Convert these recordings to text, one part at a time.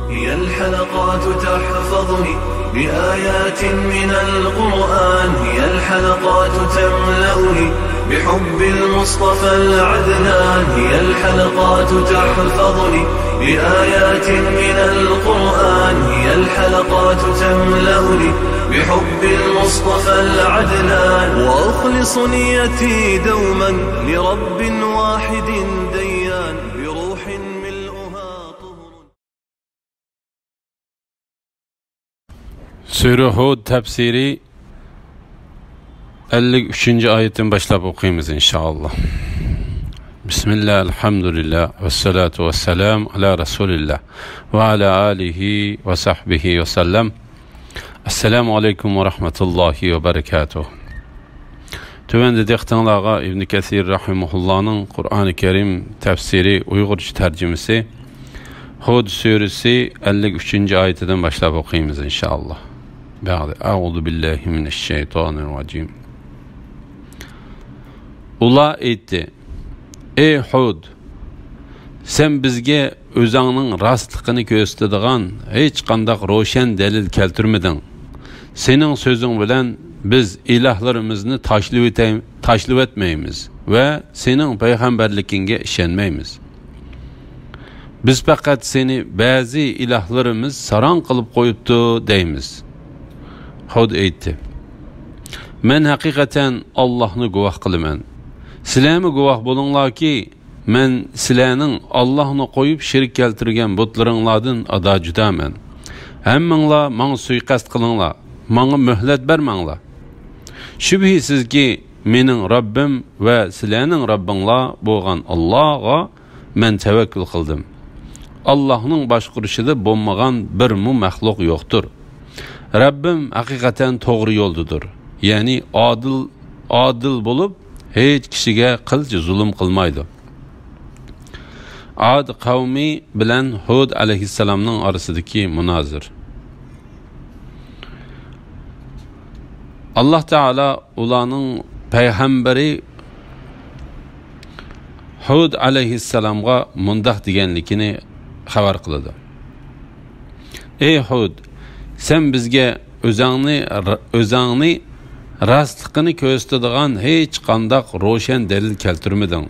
هي الحلقات تحفظني بآيات من القرآن، هي الحلقات تملأني بحب المصطفى العدنان، هي الحلقات تحفظني بآيات من القرآن، هي الحلقات تملأني بحب المصطفى العدنان، وأخلص نيتي دوما لرب واحد ديان بروح ملؤها طهر. Sure Hud tefsiri 53. ayetin başlap okuyumuz inşallah. Bismillah, elhamdülillah, ve salatu ve selam ala Resulillah ve ala alihi ve sahbihi ve sellem. Esselamu aleyküm ve rahmetullahi ve berekatuhu. Tövende dehtanlağa İbn Kesir rahimullah'ın Kur'an-ı Kerim tefsiri Uygurca tercümesi Hud suresi 53. ayetinden başlap okuyumuz inşallah. Euzu billahi mineşşeytanirracim. Ula aytdi: Ey Hud, sen bizge özüңнің rastlıqını gösterdiğin hiç qandaq roşan delil keltirmedin. Senin sözün bilen biz ilahlarımızı taşlıp etmeyimiz ve senin peygamberlikinge işenmeyimiz. Biz fakat seni bazı ilahlarımız saran kılıp koyuptu deyimiz. Hud aytdi: Men hakikaten Allah'ını guvah kılımen. Silemi guvah bolunlar ki men silenin Allah'ını koyup şirik keltirgen butlarınladın ada judamen. Hemmingla maňa suykast kılınla, maňa möhlet bermeňla. Şübhisiz ki menin Rabbim ve silenin Rabbinla bolgan Allah'a men tevekkül kıldım. Allah'ın başkuruşida bolmagan bir mahluk yoktur. Rabbim hakikaten toğru yoldudur. Yani adil bolup hiç kişiye kılcı zulüm kılmaydı. Ad kavmi bilen Hud aleyhisselamның arasındaki münazir. Allah Teala ulanın peygamberi Hud aleyhisselamga mundaq degenlikini xabar kılıdı. Ey Hud, sen bizge özüňni rastlıqını gösterdiğin hiç qandaq roşan delil keltirmedin.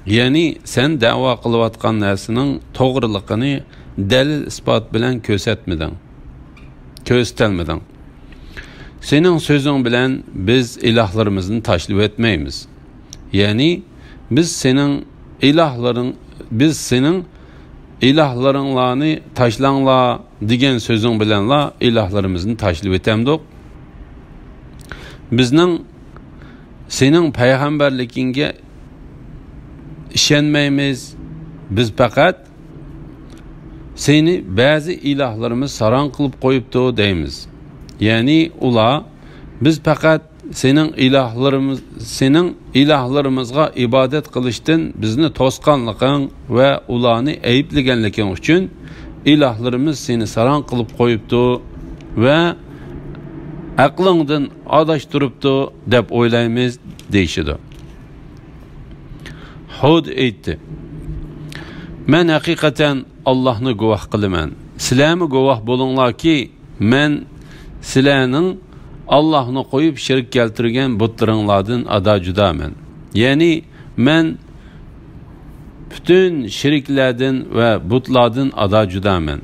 Yani sen dava kılıvatkan nersinin toğrılıqını delil ispat bilen göstermedin. Senin sözün bilen biz ilahlarımızın taşlıp etmeyimiz. Yani biz senin ilahlarınlarını taşlanla digen sözün bilenla ilahlarımızın taşlıp etemdik. Bizning senin peygamberlikinge işenmeyimiz. Biz fakat seni bazı ilahlarımız saran kılıp koyuptu deyimiz. Yani ula biz fakat senin ilahlarımızga ibadet kılıştın bizni toskanlıkın ve ulanı eyiplegenlikin üçün ilahlarımız seni saran kılıp koyuptu ve aklından adaştırıptı dep oylayımız deyişidi. Hud aytdi: Men hakikaten Allah'ını guvah kılımen. Silemi guvah bolunlar ki men silenin Allah'ını koyup şirk keltirgen butlarınladın ada judamen. Yani men bütün şiriklerden ve butladın ada judamen.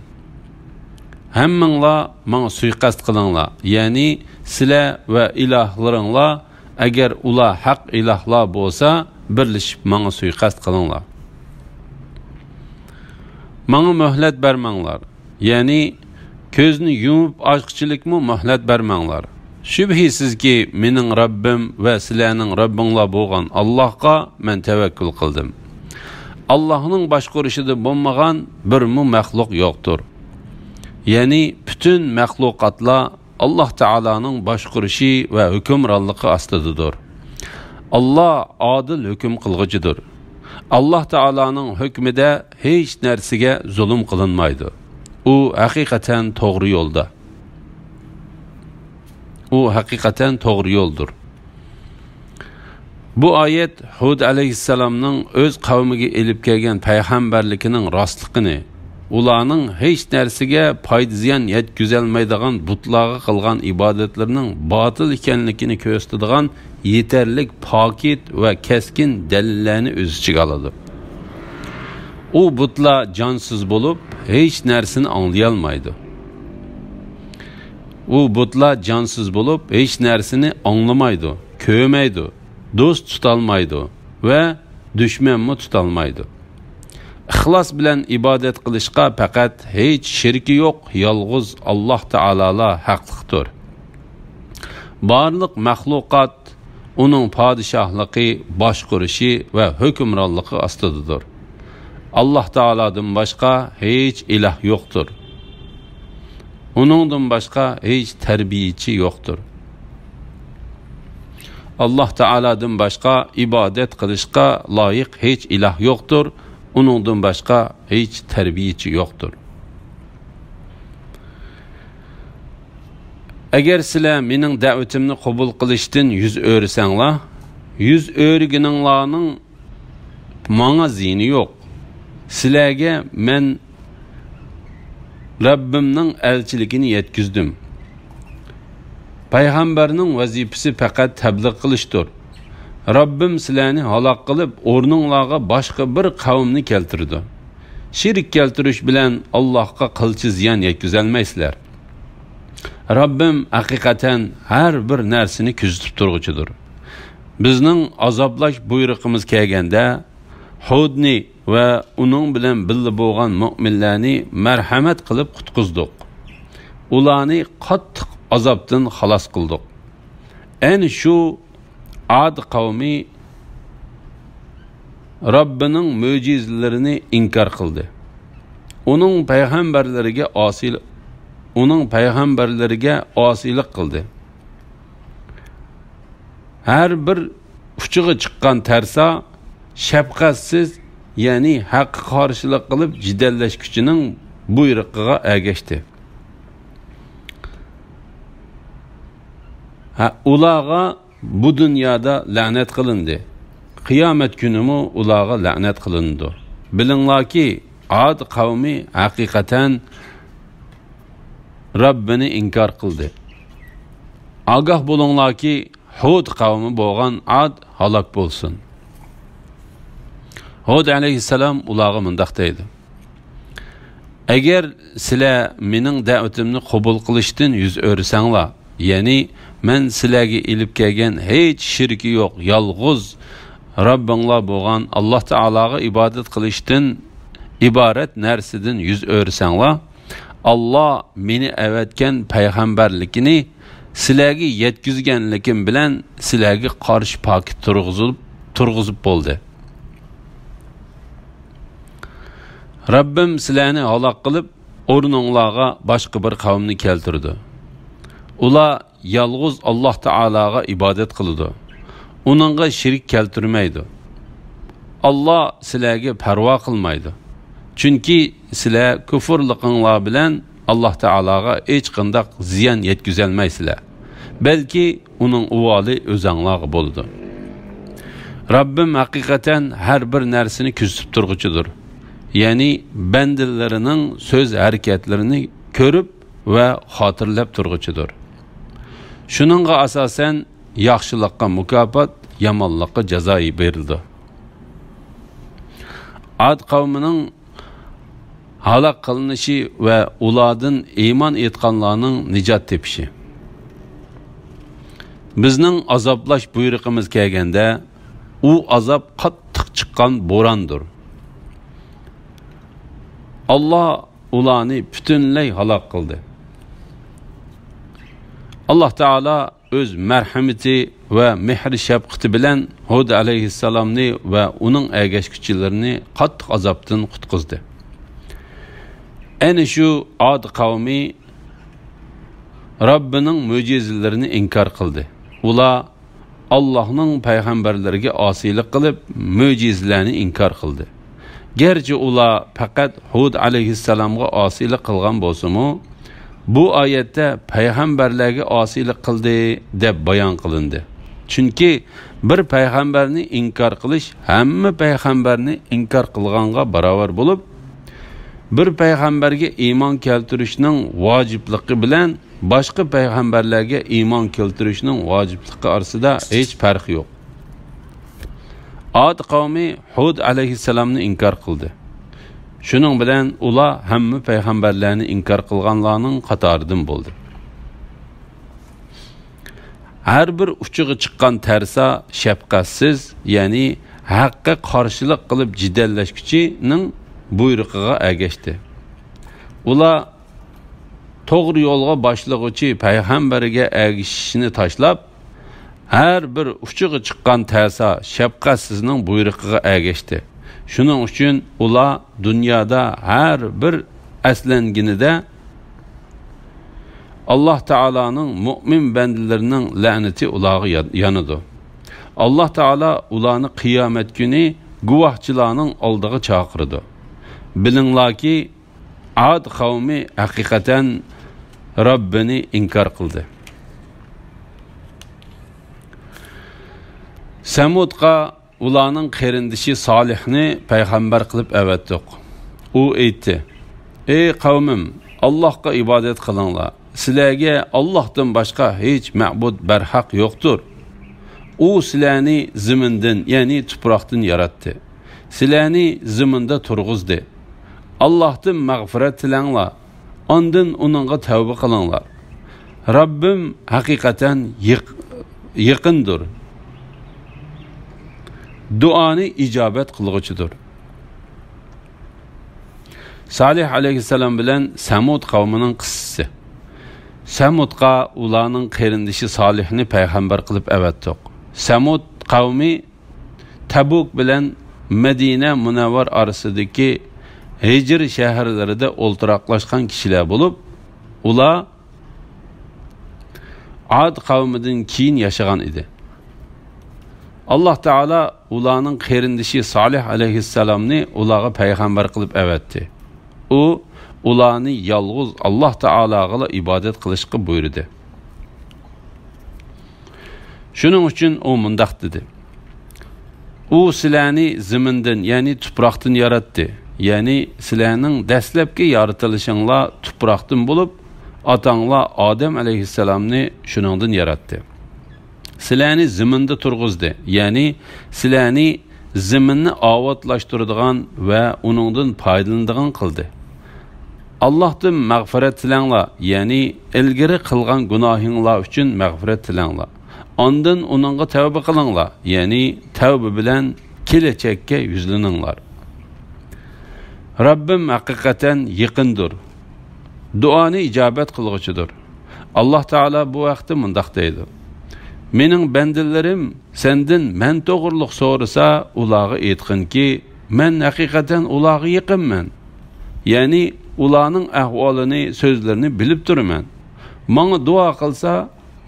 Hemmingla maňa suykast kılınla. Yani sile ve ilahlarınla eğer ula hak ilahlar bolsa birleşip maňa suykast kılınla. Maňa möhlet bermeňler. Yani közünü yumup açıkçılıkmı möhlet bermeňler. Şübhisiz ki menin Rabbim ve silenin Rabbinla bolgan Allah'a men tevekkül kıldım. Allah'ın başkuruşida bolmagan bir mahluk yoktur. Yani bütün mahlukatla Allah Teala'nın başkuruşu ve hükümranlığı astıdır. Allah adil hüküm kılgıcıdır. Allah Teala'nın hükmüde hiç nersige zulüm kılınmaydı. O hakikaten doğru yolda. O hakikaten doğru yoldur. Bu ayet Hud aleyhisselamның öz kavmiga elip kelgen peygamberlikinin rastlıqını ularning hech narsaga foyda ziyon yetkazolmaydigan butlarga qilgan ibodatlarining botil ekanligini ko'rsatadigan yetarlik pokit va keskin dalillarni o'z ichiga oladi. U butlar jonsiz bo'lib, hech narsani anglay olmaydi. U butlar jonsiz bo'lib, hech narsani anglamaydi, ko'rmaydi, do'st tutolmaydi va dushmanmi tutolmaydi. İxlos bilan ibodat qilishga faqat hech shirki yo'q, yolg'iz Alloh taolola haqliqdir. Barliq maxluqot uning podshohligi, boshqarishi va hukmronligi ostidadir. Alloh taolodan boshqa hech iloh yo'qdir. Uningdan boshqa hech tarbiyachi yo'qdir. Alloh taolodan boshqa ibodat qilishga loyiq hech iloh yo'qdir. Uningdan boshqa hech tarbiyachi yo'qdir. Agar sizlar mening da'vatimni qabul qilishdan yuz o'rsanglar, yuz o'rgininglarning menga ziyni yo'q. Sizlarga men Rabbimning elchiligini yetkizdim. Payg'ambarning vazifasi faqat tabliğ qilishdir. Rabbim sizlarni halok qilib, o'rninglarga boshqa bir qavmni keltirdi. Shirk keltirish bilan Allohga qilchi ziyon yetkazolmaysizlar. Rabbim haqiqatan har bir narsani kuzatib turguchidir. Bizning azoblash buyrug'imiz kelganda Hudni va uning bilan birga bo'lgan mu'minlarni marhamat qilib qutqizdik. Ularni qattiq azobdan xalos qildik. Ana shu Ad qavmi Rabbining mo'jizalarini inkor qildi. Uning payg'ambarlariga osiylik qildi. Har bir uchiga chiqqan tarsa shafqatsiz, ya'ni haqqa qarshilik qilib jidallashkuchining buyrug'iga ergashdi. Ularga bu dunyoda la'nat qilindi. Qiyomat kunimi ularga la'nat qilindi. Bilinglarki, Ad qavmi haqiqatan Rabbini inkor qildi. Agah bo'linglarki, Hud qavmi bo'lgan Ad halok bo'lsin. Hud alayhissalom ularga mundaq deydi: Agar sizlar mening da'vatimni qabul qilishdan yuz o'rsanglar, ya'ni men sizlarga ilib kelgan hech shirki yo'q, yolg'iz Rabbinglar bo'lgan Alloh taologa ibodat qilishdan iborat narsadan yuz o'rsanglar, Alloh meni avatgan payg'ambarligini sizlarga yetkazganligim bilan sizlarga qarshi pokit turg'izib bo'ldi. Rabbim sizlarni halok qilib, o'rninglarga boshqa bir qavmni keltirdi. Ular yolg'iz Alloh taologa ibodat qiladi. Uningga shirk keltirmaydi. Alloh sizlarga parvo qilmaydi. Chunki sizlar kufrliqinglar bilan Alloh taologa hech qanday ziyon yetkazolmaysizlar. Balki uning uvoli o'zinglarga bo'ladi. Rabbim haqiqatan har bir narsani kuzatib turguchidir. Ya'ni bandalarining so'z harakatlarini ko'rib va xotirlab turguchidir. Shuningga asosan yaxshilikqa mukofot, yomonlikqa jazo berildi. Ad qavmining halok qilinishi va ulardan iymon etganlarning nijot tepishi. Bizning azoblash buyrug'imiz kelganda, u azob qattiq chiqqan bo'rondir. Allah ularni butunlay halok qildi. Alloh taolo o'z marhamati va mehr shafqati bilan Hud alayhissalomni va uning ergashuvchilarini qattiq azobdan qutqizdi. Ana shu Ad qavmi Rabbining mo'jizalarini inkor qildi. Ular Allohning payg'ambarlariga osiylik qilib, mo'jizalarni inkor qildi. Gerçi ular faqat Hud alayhissalomga osiylik qilgan bo'lsa-mu, bu oyatda payg'ambarlarga osiylik qildi deb bayon qilindi. Chunki bir payg'ambarni inkor qilish hamma payg'ambarni inkor qilganga barobar bo'lib, bir payg'ambarga iymon keltirishning vojibligi bilan boshqa payg'ambarlarga iymon keltirishning vojibligi orasida hech farq yo'q. Ad qavmi Hud alayhissalomni inkor qildi. Shuning bilan ular hamma payg'ambarlarni inkor qilganlarning qatoridan bo'ldi. Har bir uchiga chiqqan tarsa shafqatsiz, ya'ni haqqa qarshilik qilib jidallashguchining buyrug'iga ergashdi. Ular to'g'ri yo'lga boshlig'uchi payg'ambariga ergashishni tashlab, har bir uchiga chiqqan tarsa shafqatsizning buyrug'iga ergashdi. Shuning uchun ular dunyoda har bir aslanginida Allah Teala'nın mu'min bendilerinin laneti ulağı yanıdı. Allah Teala ulanı kıyamet günü guvahçılarının aldığı çağırdı. Bilinler ki Ad kavmi hakikaten Rabbini inkar kıldı. Semud'a ulanın kerindişi Salihni peygamber kılıp evettik. O etti: Ey kavmim, Allah'a ibadet kılınlar. Sizlarga Allohdan boshqa hech ma'bud barhaq yo'qdir. U sizlarni zimindan, ya'ni tuproqdan yaratdi. Sizlarni ziminda turg'izdi. Allohdan mag'firat tilanglar, ondan uningga tavba qilinglar. Rabbim haqiqatan yaqindir. Duoni ijobat qilg'uchidir. Salih alayhissalom bilan Samud qavmining qissasi. Samud'a ularning qerindishi Salihni payg'ambar qilib evetdik. Samud qavmi Tabuk bilan Madina Munavvar orasidagi Hijr shaharlarida o'ltiraqlashgan kishilar bo'lib, ular Ad qavmidan keyin yashagan edi. Allah Teala ularning qerindishi Salih alayhissalomni ularga payg'ambar qilib evetdi. U ularni yalğız Allah Teala'ga ibadet qilishga buyurdi. Shuning uchun u mundaq dedi: U sizlarni zimindan, ya'ni tuproqdan yaratdi. Ya'ni sizlarning dastlabki yaratilishinglar tuproqdan bo'lib, otanglar Odam alayhissalomni shuningdan yaratdi. Sizlarni ziminda turg'izdi. Ya'ni sizlarni ziminni ovotlashtiradigan va uningdan foydalanadigan qildi. Allah'tan mağfiret tilanglar, yani ilgiri qilgan gunohinglar uchun mağfiret tilanglar. Ondan uningga tavba qilinglar, yani tavba bilan kelajakka yuzlaninglar. Rabbim haqiqatan yaqindir. Duoni ijobat qilg'uchidir. Allah Teala bu vaqtda mundaq deydi: Mening bandilarim sendan men to'g'riliq so'rasa, ularga aytqinki, men haqiqatan ularga yaqinman. Yani ularning ahvolini, so'zlarini bilib turaman. Menga duo qilsa,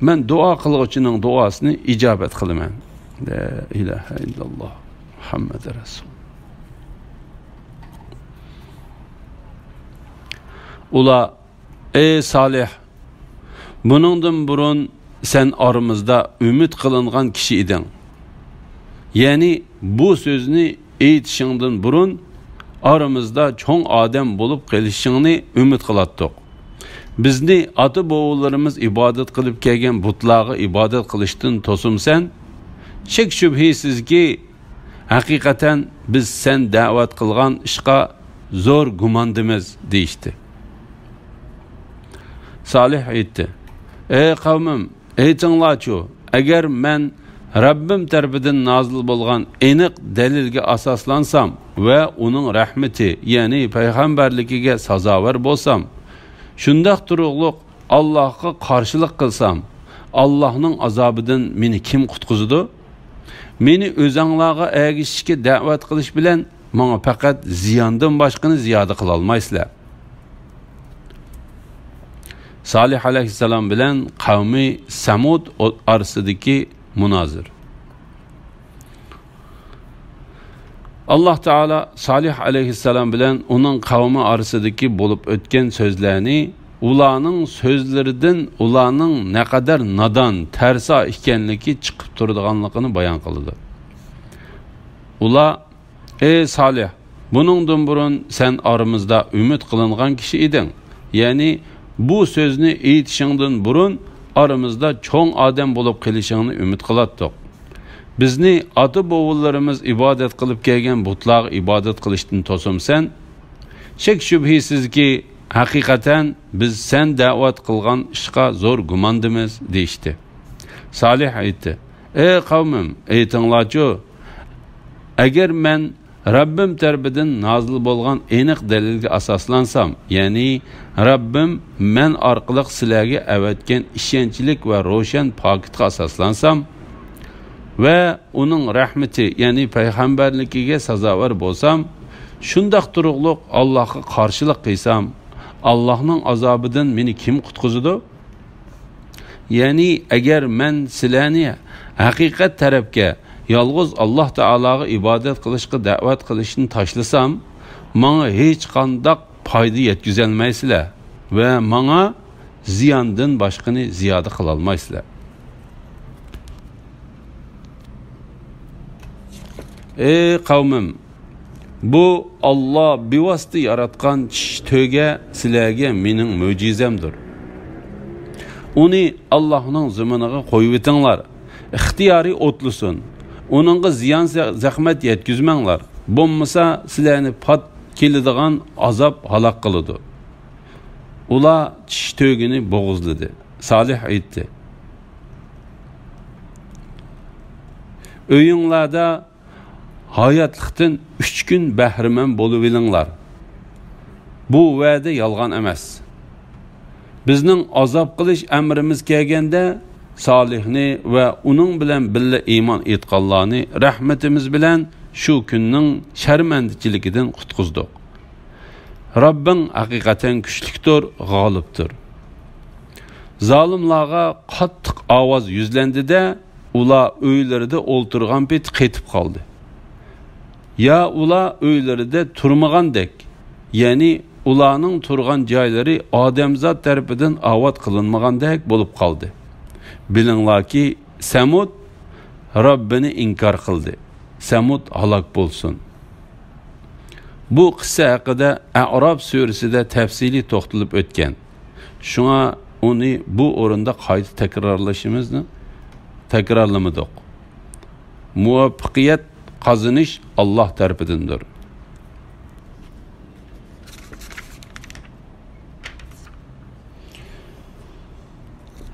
men duo qiluvchining duosini ijobat qilaman. La ilaha illalloh Muhammad rasul. Ular: Ey Salih, buningdan burun sen aramızda ümid qilingan kishi eding. Yani bu so'zni aytishingdan burun aramızda çoğun adam bulup gelişini ümit kılattık. Bizni ata boğullarımız ibadet kılıp kelgen butlağı ibadet kılıştın tosum sen, şek şübhisiz ki hakikaten biz sen davet kılgan işqa zor gumandımız deyişti. Salih aytti: Ey kavmim, aytinglarchu, eğer men Rabbim tarafından nazil bo'lgan aniq dalilga asoslansam ve onun rahmeti, yani peygamberligiga sazovor bo'lsam, shundaq turuqliq Allohga qarshilik qilsam, Allohning azobidan meni kim qutqizdi? Meni o'zinglarga ergishishga da'vat qilish bilan menga faqat ziyondan boshqani ziyoda qila olmaysizlar. Salih alayhissalom bilan qavmi Samud orasidagi munozir. Allah Teala Salih alayhissalom bilan uning qavmi orasidagi bo'lib o'tgan so'zlarni, ularning so'zlaridan ularning naqadar nodon, tarso ekanligi chiqib turadiganligini bayon qildi. Ular: Ey Salih, Buningdan burun sen aramızda ümid qilingan kishi eding. Ya'ni bu so'zni aytishingdan burun aramızda cho'ng odam bo'lib qolishingni umid qilatdik. Bizni ota-bobolarimiz ibodat qilib kelgan butlarga ibodat qilishdan to'simsan, shak shubhisizki haqiqatan biz sen da'vat qilgan ishqa zo'r gumondimiz deyishdi. Salih aytdi: "Ey qavmim, aytinglarchi, agar men Rabbim tarafidan nozil bo'lgan aniq dalilga asoslansam, ya'ni Rabbim men orqali sizlarga avatgan ishonchlik va ro'shan pokitga asoslansam va uning rahmati, ya'ni payg'ambarligiga sazovor bo'lsam, shundoq turuqliq Allohga qarshilik qilsam, Allohning azobidan meni kim qutqizadi? Ya'ni agar men sizlarni haqiqat tarafga, yolg'iz Alloh taologa ibodat qilishga da'vat qilishni tashlasam, menga hech qanday foyda yetkazolmaysizlar va menga ziyondan boshqani ziyoda qila olmaysizlar." Ey qavmim, bu Alloh bevosita yaratgan to'ga sizlarga mening mo'jizamdir. Uni Allohning ziminiga qo'yib etinglar, ixtiyoriy o'tlisin. Onunğa ziyan zahmet yetkizmanglar. Bo'lmasa sizlarni pat keladigan azob halok qiladi. Ular tish to'gini bo'g'izladi. Salih aytdi: "Uyinglarda hayotlikdan 3 kun bahriman bo'lib olinglar. Bu va'da yolg'on emas. Bizning azob qilish amrimiz kelganda Salihni va uning bilan birga iymon etganlarni rahmatimiz bilan shu kunning sharmandichiligidan qutqizdik. Rabbing haqiqatan kuchlikdir, g'olibdir." Zolimlarga qattiq ovoz yuzlandida, ular uylarida o'ltirgan pet qetib qoldi. Ya ular uylarida turmagandek, ya'ni ularning turgan joylari odamzod tarafidan avod qilinmagandek bo'lib qoldi. Bilinglarki, Samud Rabbini inkor qildi. Samud halok bo'lsin. Bu qissa haqida A'rof surasida tafsili to'xtalib o'tgan. Shunga uni bu o'rinda qayta takrorlamadik. Muvaffaqiyat qozonish Alloh tarafidandir.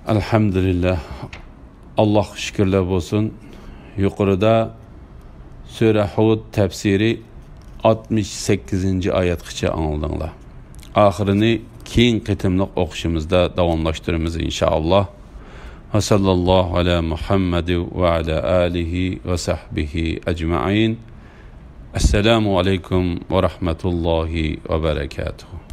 Elhamdülillah. Allah şükürler olsun. Yukarıda Sure Hud tefsiri 68. ayetkiçe anladınlar. Ahirini keyin qitimliq o'qishimizda davomlashtiramiz inşallah. Ve sallallahu ala Muhammed ve ala alihi ve sahbihi ecma'in. Esselamu aleyküm ve rahmetullahi ve berekatuhu.